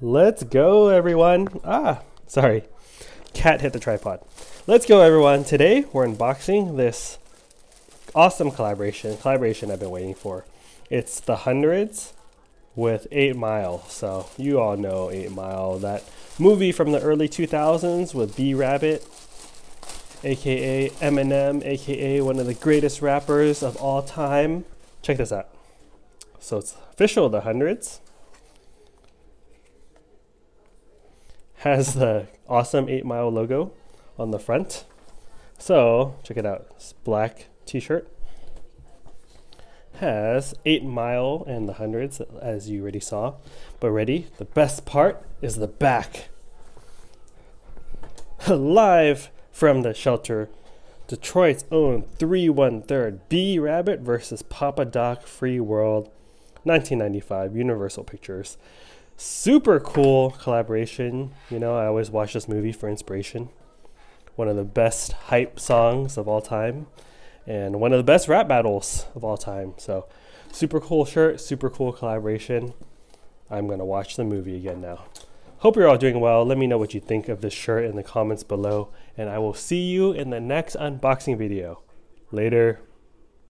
Let's go, everyone. Sorry. Cat hit the tripod. Let's go, everyone. Today, we're unboxing this awesome collaboration I've been waiting for. It's the Hundreds with 8 Mile. So, you all know 8 Mile, that movie from the early 2000s with B-Rabbit, aka Eminem, aka one of the greatest rappers of all time. Check this out. So, it's official, the Hundreds. Has the awesome 8 Mile logo on the front. So check it out. This black t-shirt has 8 Mile and the Hundreds, as you already saw. But ready? The best part is the back. Live from the shelter, Detroit's own 3/1/3 B-Rabbit versus Papa Doc Free World, 1995, Universal Pictures. Super cool collaboration. You know, I always watch this movie for inspiration. One of the best hype songs of all time, and one of the best rap battles of all time. So, super cool shirt, super cool collaboration. I'm gonna watch the movie again now. Hope you're all doing well. Let me know what you think of this shirt in the comments below, and I will see you in the next unboxing video. Later.